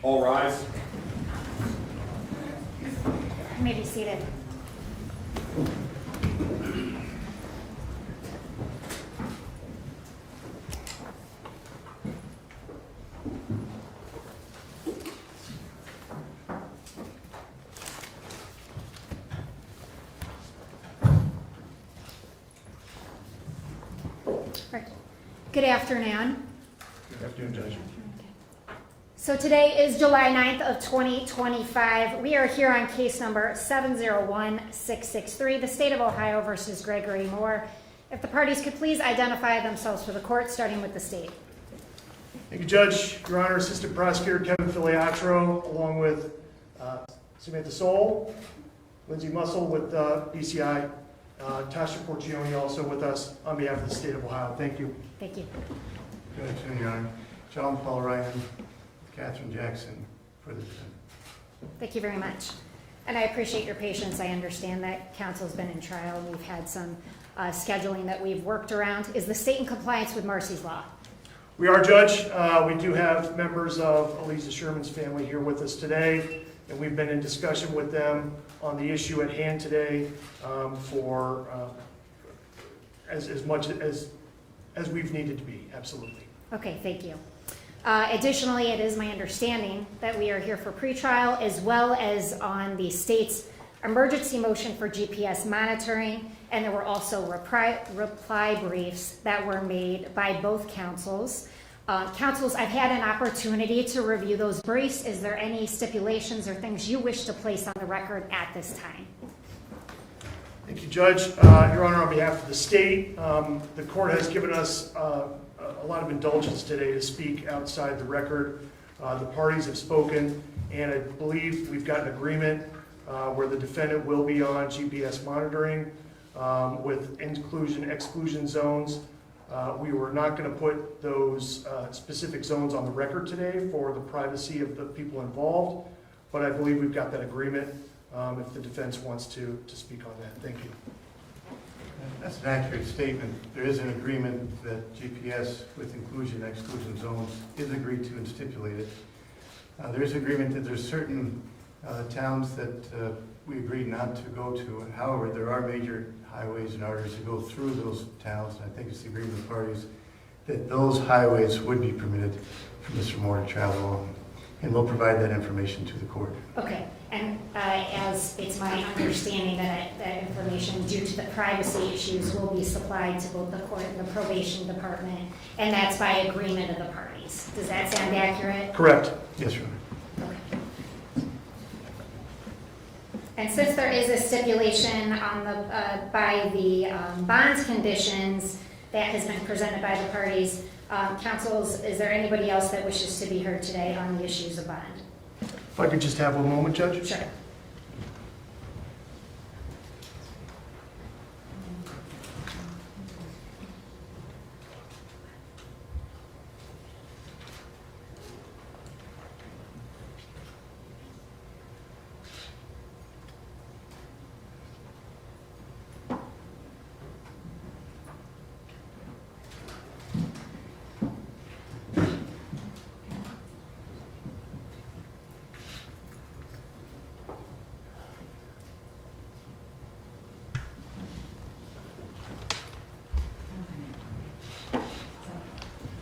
All rise. You may be seated. Right. Good afternoon. Good afternoon, Judge. So today is July 9th of 2025. We are here on case number 701663, the State of Ohio versus Gregory Moore. If the parties could please identify themselves for the court, starting with the state. Thank you, Judge. Your Honor, Assistant Prosecutor Kevin Filiatro, along with Samantha Soul, Lindsay Mussel with BCI, Tasha Porcioni also with us on behalf of the State of Ohio. Thank you. Thank you. Good afternoon, Your Honor. John Paul Ryan, Catherine Jackson for the defendant. Thank you very much. And I appreciate your patience. I understand that counsel's been in trial. We've had some scheduling that we've worked around. Is the state in compliance with Marcy's Law? We are, Judge. We do have members of Aliza Sherman's family here with us today, and we've been in discussion with them on the issue at hand today for as much as we've needed to be, absolutely. Okay, thank you. Additionally, it is my understanding that we are here for pretrial as well as on the state's emergency motion for GPS monitoring, and there were also reply briefs that were made by both counsels. Counsels, I've had an opportunity to review those briefs. Is there any stipulations or things you wish to place on the record at this time? Thank you, Judge. Your Honor, on behalf of the state, the court has given us a lot of indulgence today to speak outside the record. The parties have spoken, and I believe we've got an agreement where the defendant will be on GPS monitoring with inclusion-exclusion zones. We were not going to put those specific zones on the record today for the privacy of the people involved, but I believe we've got that agreement if the defense wants to speak on that. Thank you. That's an accurate statement. There is an agreement that GPS with inclusion and exclusion zones is agreed to and stipulated. There is agreement that there's certain towns that we agreed not to go to. However, there are major highways and arteries that go through those towns, and I think it's the agreement of the parties that those highways would be permitted for Mr. Moore to travel on, and we'll provide that information to the court. Okay, and as it's my understanding that information, due to the privacy issues, will be supplied to both the court and the probation department, and that's by agreement of the parties. Does that sound accurate? Correct. Yes, Your Honor. Okay. And since there is a stipulation on the by the bond conditions that has been presented by the parties, counsels, is there anybody else that wishes to be heard today on the issues of bond? If I could just have one moment, Judge? Sure.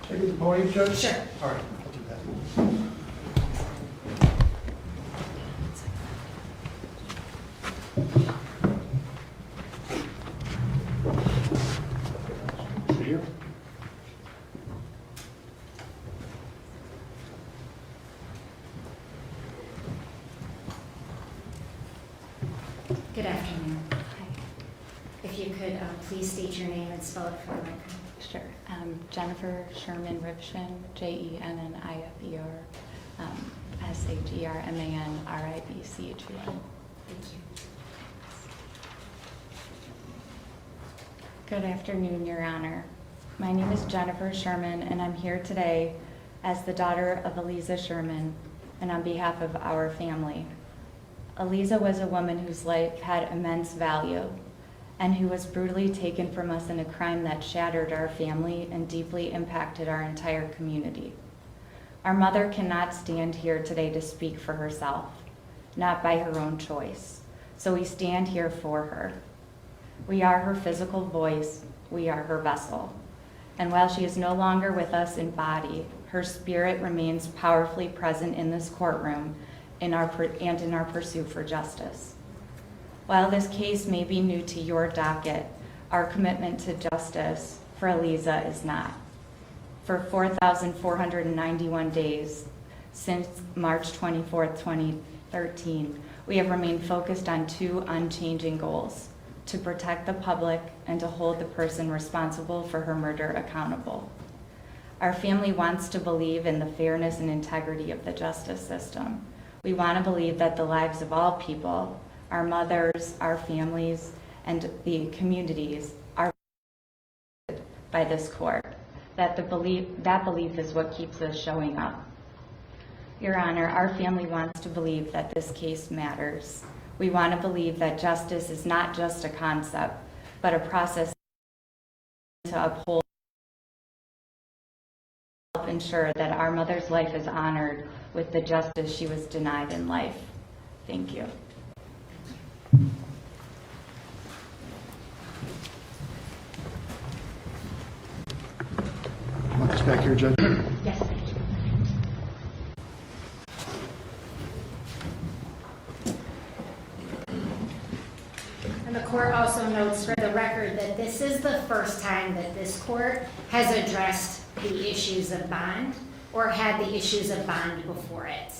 Take the podium, Judge? Sure. All right, I'll do that. Here. Good afternoon. Hi. If you could please state your name and spell it for the record. Sure. Jennifer Sherman Rivshin, Jenniffer Shermanribchun. Thank you. Good afternoon, Your Honor. My name is Jennifer Sherman, and I'm here today as the daughter of Aliza Sherman, and on behalf of our family. Aliza was a woman whose life had immense value, and who was brutally taken from us in a crime that shattered our family and deeply impacted our entire community. Our mother cannot stand here today to speak for herself, not by her own choice. So we stand here for her. We are her physical voice. We are her vessel. And while she is no longer with us in body, her spirit remains powerfully present in this courtroom and in our pursuit for justice. While this case may be new to your docket, our commitment to justice for Aliza is not. For 4,491 days since March 24th, 2013, we have remained focused on two unchanging goals: to protect the public and to hold the person responsible for her murder accountable. Our family wants to believe in the fairness and integrity of the justice system. We want to believe that the lives of all people, our mothers, our families, and the communities are by this court. That belief is what keeps us showing up. Your Honor, our family wants to believe that this case matters. We want to believe that justice is not just a concept, but a process to uphold, help ensure that our mother's life is honored with the justice she was denied in life. Thank you. Want this back here, Judge? Yes. And the court also notes for the record that this is the first time that this court has addressed the issues of bond or had the issues of bond before it.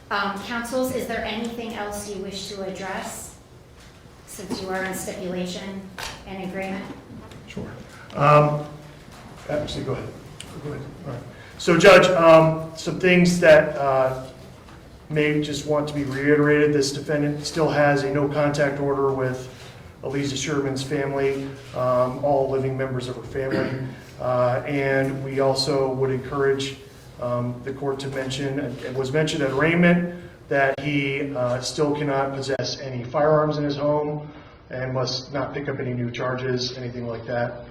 Counsels, is there anything else you wish to address since you are in stipulation and agreement? Sure. Actually, go ahead. Go ahead. All right. So, Judge, some things that may just want to be reiterated. This defendant still has a no contact order with Aliza Sherman's family, all living members of her family. And we also would encourage the court to mention, it was mentioned at arraignment, that he still cannot possess any firearms in his home and must not pick up any new charges, anything like that.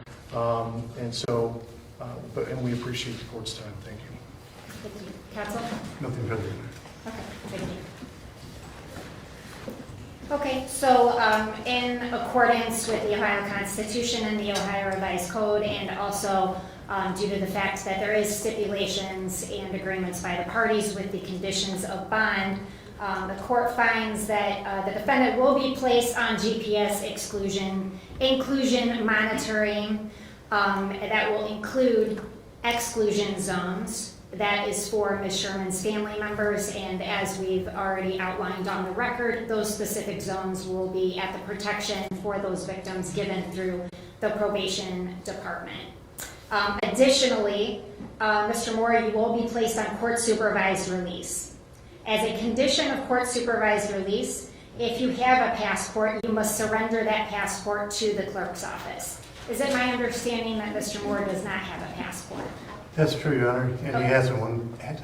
And we appreciate the court's time. Thank you. Thank you. Counsel? Nothing further. Okay, thank you. Okay, so in accordance with the Ohio Constitution and the Ohio Revised Code, and also due to the fact that there is stipulations and agreements by the parties with the conditions of bond, the court finds that the defendant will be placed on GPS inclusion monitoring. That will include exclusion zones. That is for Ms. Sherman's family members, and as we've already outlined on the record, those specific zones will be at the protection for those victims given through the probation department. Additionally, Mr. Moore, you will be placed on court-supervised release. As a condition of court-supervised release, if you have a passport, you must surrender that passport to the clerk's office. Is it my understanding that Mr. Moore does not have a passport? That's true, Your Honor, and Okay. he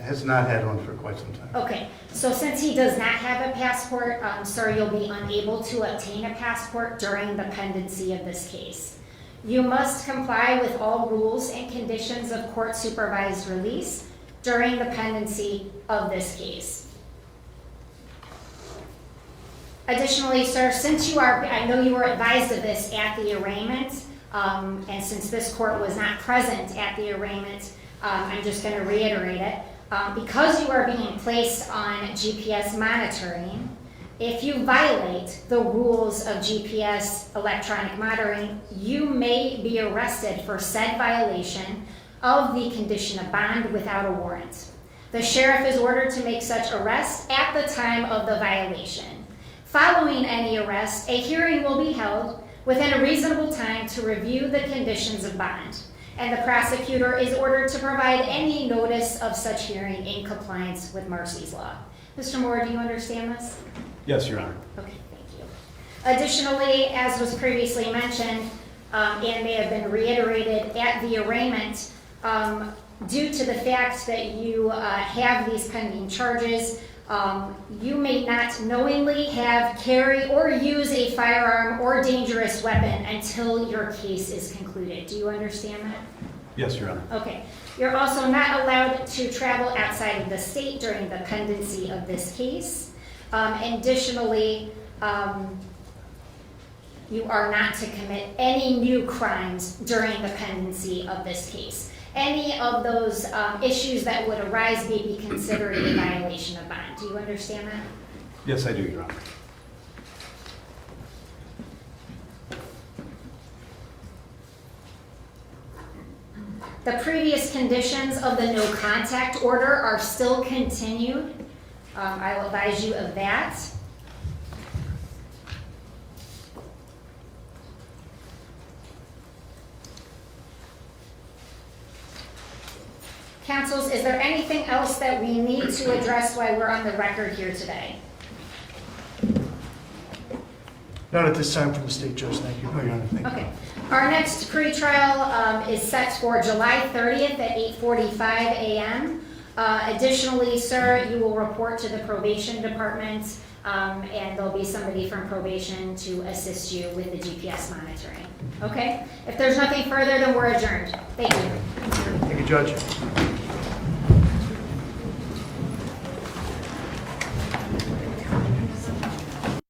has not had one for quite some time. Okay, so since he does not have a passport, sir, you'll be unable to obtain a passport during the pendency of this case. You must comply with all rules and conditions of court-supervised release during the pendency of this case. Additionally, sir, since I know you were advised of this at the arraignment, and since this court was not present at the arraignment, I'm just going to reiterate it. Because you are being placed on GPS monitoring, if you violate the rules of GPS electronic monitoring, you may be arrested for said violation of the condition of bond without a warrant. The sheriff is ordered to make such arrest at the time of the violation. Following any arrest, a hearing will be held within a reasonable time to review the conditions of bond, and the prosecutor is ordered to provide any notice of such hearing in compliance with Marcy's law. Mr. Moore, do you understand this? Yes, Your Honor. Okay, thank you. Additionally, as was previously mentioned, and may have been reiterated at the arraignment, due to the fact that you have these pending charges, you may not knowingly have, carry, or use a firearm or dangerous weapon until your case is concluded. Do you understand that? Yes, Your Honor. Okay. You're also not allowed to travel outside of the state during the pendency of this case. Additionally, you are not to commit any new crimes during the pendency of this case. Any of those issues that would arise may be considered a violation of bond. Do you understand that? Yes, I do, Your Honor. The previous conditions of the no contact order are still continued. I will advise you of that. Councils, is there anything else that we need to address while we're on the record here today? Not at this time from the state judge, thank you. No, Your Honor, thank you. Okay. Our next pretrial is set for July 30th at 8:45 a.m. Additionally, sir, you will report to the probation department, and there'll be somebody from probation to assist you with the GPS monitoring. Okay? If there's nothing further, then we're adjourned. Thank you. Thank you, Judge.